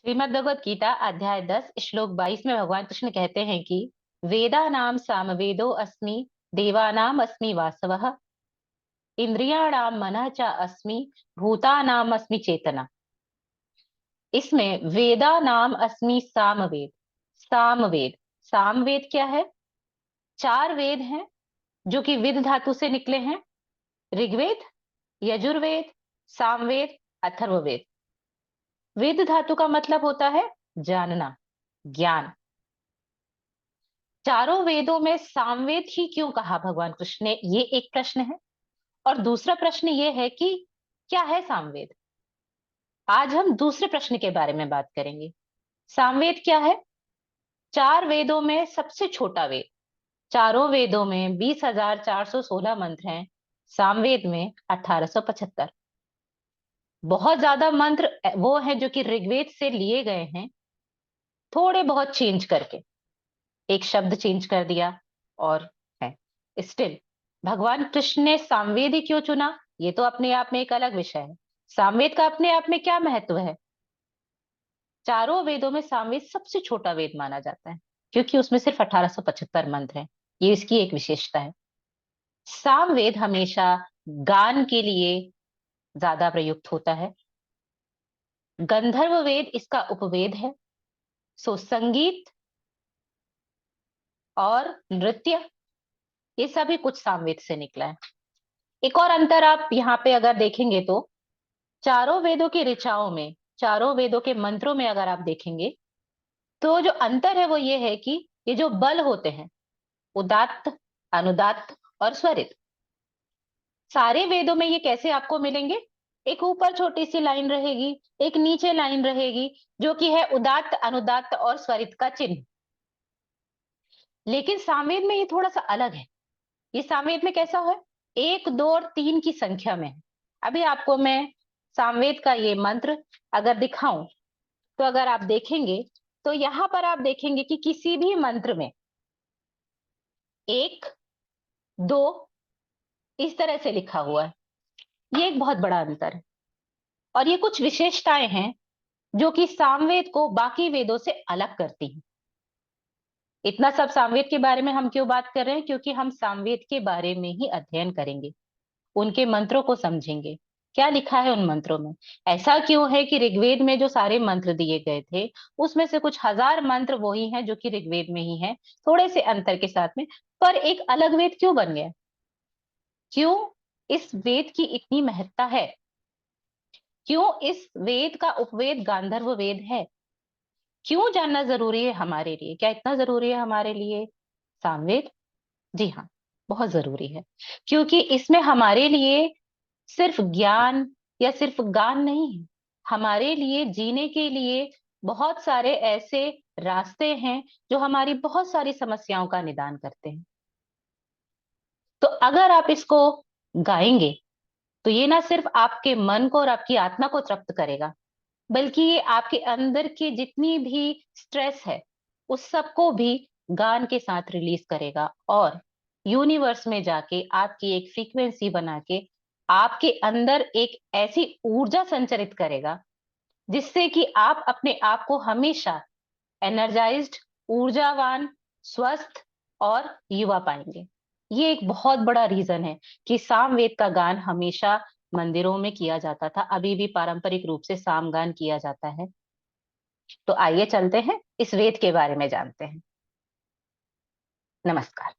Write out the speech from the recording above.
श्रीमद् भगवत गीता अध्याय 10 श्लोक 22 में भगवान कृष्ण कहते हैं कि वेदानाम सामवेदो अस्मि देवानाम अस्मि वासवः इंद्रियाणाम मनः च अस्मि भूतानाम अस्मि चेतना। इसमें वेदानाम अस्मि सामवेद। सामवेद सामवेद क्या है? चार वेद हैं जो कि विद धातु से निकले हैं। ऋग्वेद, यजुर्वेद, सामवेद, अथर्ववेद। वेद धातु का मतलब होता है जानना, ज्ञान। चारों वेदों में सामवेद ही क्यों कहा भगवान कृष्ण ने, ये एक प्रश्न है। और दूसरा प्रश्न ये है कि क्या है सामवेद। आज हम दूसरे प्रश्न के बारे में बात करेंगे। सामवेद क्या है? चार वेदों में सबसे छोटा वेद। चारों वेदों में 20,416 मंत्र हैं, सामवेद में 1875। बहुत ज्यादा मंत्र वो हैं जो कि ऋग्वेद से लिए गए हैं, थोड़े बहुत चेंज करके, एक शब्द चेंज कर दिया और है। स्टिल भगवान कृष्ण ने सामवेद ही क्यों चुना, ये तो अपने आप में एक अलग विषय है। सामवेद का अपने आप में क्या महत्व है? चारों वेदों में सामवेद सबसे छोटा वेद माना जाता है क्योंकि उसमें सिर्फ 1875 मंत्र हैं। ये इसकी एक विशेषता है। सामवेद हमेशा गान के लिए ज्यादा प्रयुक्त होता है। गंधर्व वेद इसका उपवेद है। सो संगीत और नृत्य, ये सभी कुछ सामवेद से निकला है। एक और अंतर आप यहाँ पे अगर देखेंगे तो चारों वेदों की ऋचाओं में, चारों वेदों के मंत्रों में अगर आप देखेंगे तो जो अंतर है वो ये है कि ये जो बल होते हैं, उदात्त, अनुदात्त और स्वरित, सारे वेदों में ये कैसे आपको मिलेंगे? एक ऊपर छोटी सी लाइन रहेगी, एक नीचे लाइन रहेगी, जो कि है उदात्त, अनुदात्त और स्वरित का चिन्ह। लेकिन सामवेद में ये थोड़ा सा अलग है। ये सामवेद में कैसा है? 1, 2 और 3 की संख्या में है। अभी आपको मैं सामवेद का ये मंत्र अगर दिखाऊं तो अगर आप देखेंगे तो यहां पर आप देखेंगे कि किसी भी मंत्र में 1, 2 इस तरह से लिखा हुआ है। ये एक बहुत बड़ा अंतर है और ये कुछ विशेषताएं हैं जो कि सामवेद को बाकी वेदों से अलग करती हैं। इतना सब सामवेद के बारे में हम क्यों बात कर रहे हैं? क्योंकि हम सामवेद के बारे में ही अध्ययन करेंगे, उनके मंत्रों को समझेंगे, क्या लिखा है उन मंत्रों में। ऐसा क्यों है कि ऋग्वेद में जो सारे मंत्र दिए गए थे उसमें से कुछ हजार मंत्र वही हैं जो कि ऋग्वेद में ही हैं, थोड़े से अंतर के साथ में, पर एक अलग वेद क्यों बन गया? क्यों इस वेद की इतनी महत्ता है? क्यों इस वेद का उपवेद गांधर्व वेद है? क्यों जानना जरूरी है हमारे लिए? क्या इतना जरूरी है हमारे लिए सामवेद? जी हाँ, बहुत जरूरी है। क्योंकि इसमें हमारे लिए सिर्फ ज्ञान या सिर्फ गान नहीं है, हमारे लिए जीने के लिए बहुत सारे ऐसे रास्ते हैं जो हमारी बहुत सारी समस्याओं का निदान करते हैं। तो अगर आप इसको गाएंगे तो ये ना सिर्फ आपके मन को और आपकी आत्मा को तृप्त करेगा, बल्कि ये आपके अंदर की जितनी भी स्ट्रेस है उस सबको भी गान के साथ रिलीज करेगा और यूनिवर्स में जाके आपकी एक फ्रीक्वेंसी बना के आपके अंदर एक ऐसी ऊर्जा संचरित करेगा जिससे कि आप अपने आप को हमेशा एनर्जाइज्ड, ऊर्जावान, स्वस्थ और युवा पाएंगे। ये एक बहुत बड़ा रीजन है कि सामवेद का गान हमेशा मंदिरों में किया जाता था, अभी भी पारंपरिक रूप से सामगान किया जाता है। तो आइए चलते हैं इस वेद के बारे में जानते हैं। नमस्कार।